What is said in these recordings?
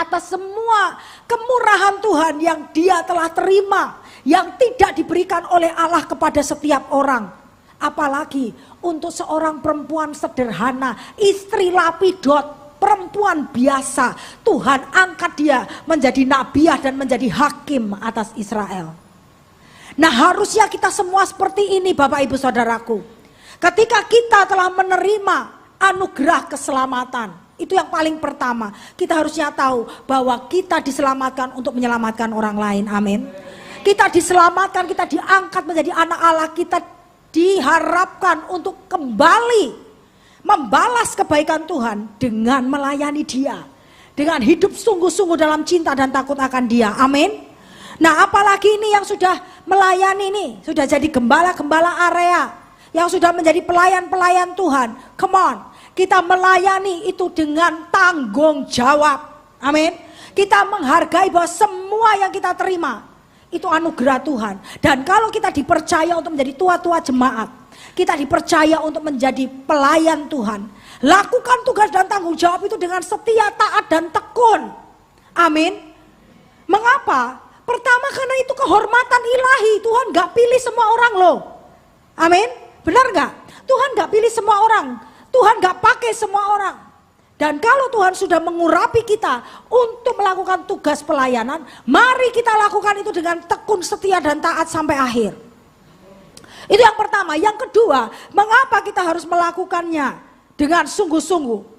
atas semua kemurahan Tuhan yang dia telah terima, yang tidak diberikan oleh Allah kepada setiap orang. Apalagi untuk seorang perempuan sederhana, istri lapidot, perempuan biasa, Tuhan angkat dia menjadi nabiah dan menjadi hakim atas Israel. Nah, harusnya kita semua seperti ini Bapak Ibu Saudaraku. Ketika kita telah menerima anugerah keselamatan, itu yang paling pertama. Kita harusnya tahu bahwa kita diselamatkan untuk menyelamatkan orang lain. Amin. Kita diselamatkan, kita diangkat menjadi anak Allah. Kita diharapkan untuk kembali membalas kebaikan Tuhan dengan melayani Dia, dengan hidup sungguh-sungguh dalam cinta dan takut akan Dia. Amin. Nah, apalagi ini yang sudah melayani nih, sudah jadi gembala-gembala area, yang sudah menjadi pelayan-pelayan Tuhan. Come on, kita melayani itu dengan tanggung jawab. Amin. Kita menghargai bahwa semua yang kita terima itu anugerah Tuhan. Dan kalau kita dipercaya untuk menjadi tua-tua jemaat, kita dipercaya untuk menjadi pelayan Tuhan, lakukan tugas dan tanggung jawab itu dengan setia, taat dan tekun. Amin. Mengapa? Pertama, karena itu kehormatan ilahi. Tuhan gak pilih semua orang loh. Amin. Benar gak? Tuhan gak pilih semua orang. Tuhan gak pakai semua orang. Dan kalau Tuhan sudah mengurapi kita untuk melakukan tugas pelayanan, mari kita lakukan itu dengan tekun, setia dan taat sampai akhir. Itu yang pertama. Yang kedua, mengapa kita harus melakukannya dengan sungguh-sungguh?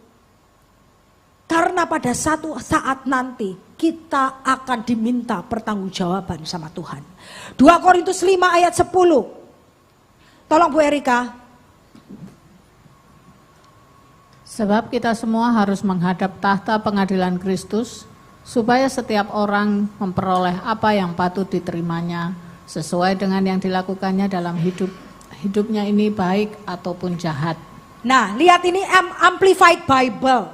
Karena pada satu saat nanti kita akan diminta pertanggungjawaban sama Tuhan. 2 Korintus 5 ayat 10. Tolong Bu Erika. Sebab kita semua harus menghadap tahta pengadilan Kristus, supaya setiap orang memperoleh apa yang patut diterimanya, sesuai dengan yang dilakukannya dalam hidupnya ini, baik ataupun jahat. Nah, lihat ini Amplified Bible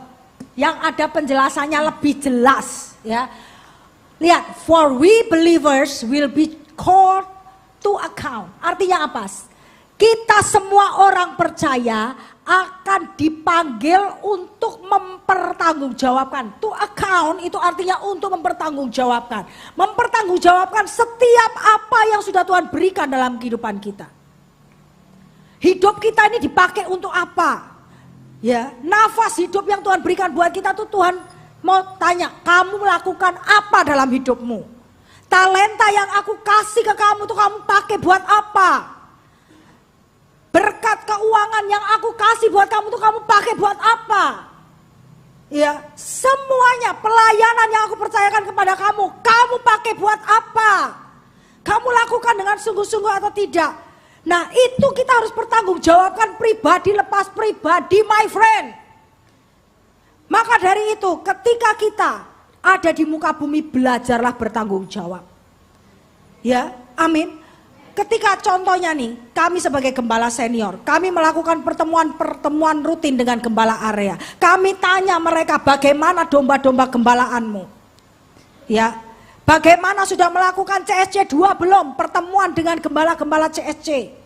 yang ada penjelasannya lebih jelas, ya. Lihat, for we believers will be called to account. Artinya apa? Kita semua orang percaya akan dipanggil untuk mempertanggungjawabkan. To account itu artinya untuk mempertanggungjawabkan. Mempertanggungjawabkan setiap apa yang sudah Tuhan berikan dalam kehidupan kita. Hidup kita ini dipakai untuk apa? Ya, nafas hidup yang Tuhan berikan buat kita tuh Tuhan mau tanya, kamu melakukan apa dalam hidupmu? Talenta yang aku kasih ke kamu tuh kamu pakai buat apa? Berkat keuangan yang aku kasih buat kamu tuh kamu pakai buat apa? Ya, semuanya pelayanan yang aku percayakan kepada kamu, kamu pakai buat apa? Kamu lakukan dengan sungguh-sungguh atau tidak? Nah, itu kita harus pertanggungjawabkan pribadi lepas pribadi, my friend. Maka dari itu, ketika kita ada di muka bumi, belajarlah bertanggung jawab. Ya, amin. Ketika contohnya nih, kami sebagai gembala senior, kami melakukan pertemuan rutin dengan gembala area. Kami tanya mereka bagaimana domba-domba gembalaanmu. Ya, bagaimana sudah melakukan CSC 2 belum? Pertemuan dengan gembala-gembala CSC.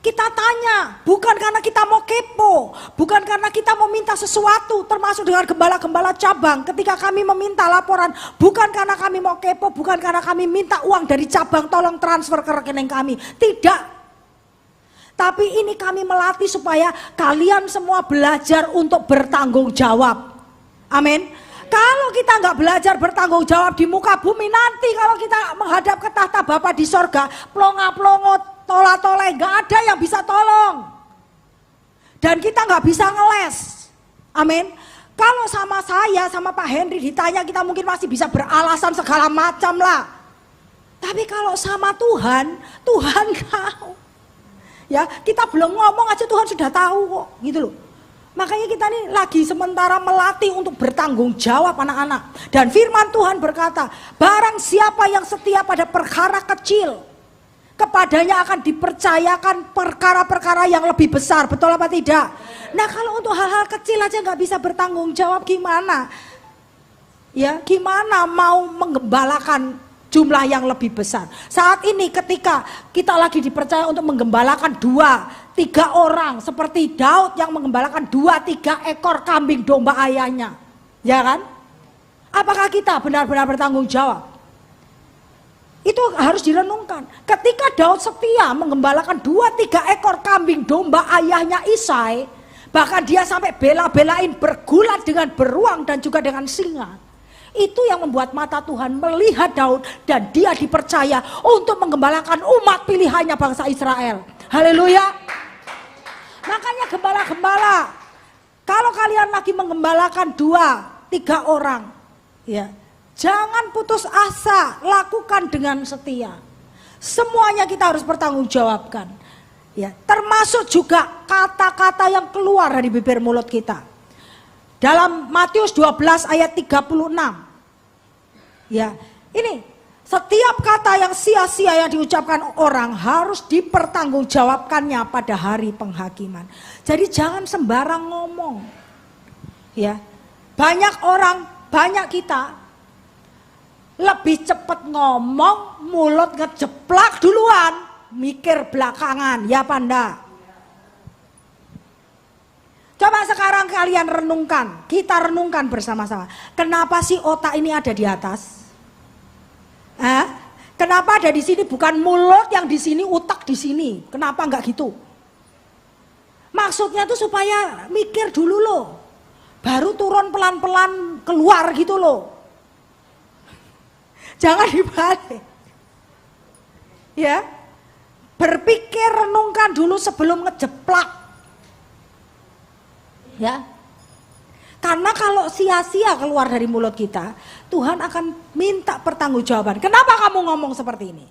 Kita tanya, bukan karena kita mau kepo, bukan karena kita mau minta sesuatu, termasuk dengan gembala-gembala cabang. Ketika kami meminta laporan, bukan karena kami mau kepo, bukan karena kami minta uang dari cabang, tolong transfer ke rekening kami. Tidak. Tapi ini kami melatih supaya kalian semua belajar untuk bertanggung jawab. Amin. Kalau kita nggak belajar bertanggung jawab di muka bumi, nanti kalau kita menghadap ke tahta Bapa di sorga, plonga-plongot, tola-toleh, nggak ada yang bisa tolong. Dan kita nggak bisa ngeles. Amin. Kalau sama saya, sama Pak Henry ditanya, kita mungkin masih bisa beralasan segala macam lah. Tapi kalau sama Tuhan, Tuhan tahu. Ya, kita belum ngomong aja Tuhan sudah tahu kok, gitu loh. Makanya kita nih lagi sementara melatih untuk bertanggung jawab anak-anak. Dan firman Tuhan berkata, barang siapa yang setia pada perkara kecil, kepadanya akan dipercayakan perkara-perkara yang lebih besar. Betul apa tidak? Nah, kalau untuk hal-hal kecil aja gak bisa bertanggung jawab, gimana? Ya, gimana mau menggembalakan jumlah yang lebih besar? Saat ini ketika kita lagi dipercaya untuk menggembalakan 2-3 orang, seperti Daud yang menggembalakan 2-3 ekor kambing domba ayahnya, ya kan? Apakah kita benar-benar bertanggung jawab? Itu harus direnungkan. Ketika Daud setia menggembalakan 2-3 ekor kambing domba ayahnya Isai, bahkan dia sampai bela-belain bergulat dengan beruang dan juga dengan singa. Itu yang membuat mata Tuhan melihat Daud dan dia dipercaya untuk menggembalakan umat pilihannya bangsa Israel. Haleluya. Makanya gembala-gembala, kalau kalian lagi menggembalakan 2-3 orang, ya, jangan putus asa, lakukan dengan setia. Semuanya kita harus bertanggungjawabkan. Ya, termasuk juga kata-kata yang keluar dari bibir mulut kita. Dalam Matius 12 ayat 36. Ya, ini setiap kata yang sia-sia yang diucapkan orang harus dipertanggungjawabkannya pada hari penghakiman. Jadi jangan sembarang ngomong. Ya. Banyak orang, banyak kita lebih cepat ngomong, mulut ngejeplak duluan, mikir belakangan, ya Panda. Coba sekarang kalian renungkan, kita renungkan bersama-sama. Kenapa sih otak ini ada di atas? Kenapa ada di sini bukan mulut yang di sini, otak di sini? Kenapa enggak gitu? Maksudnya tuh supaya mikir dulu loh. Baru turun pelan-pelan keluar gitu loh. Jangan dibalik. Ya. Berpikir, renungkan dulu sebelum ngejeplak. Ya, karena kalau sia-sia keluar dari mulut kita, Tuhan akan minta pertanggungjawaban. Kenapa kamu ngomong seperti ini?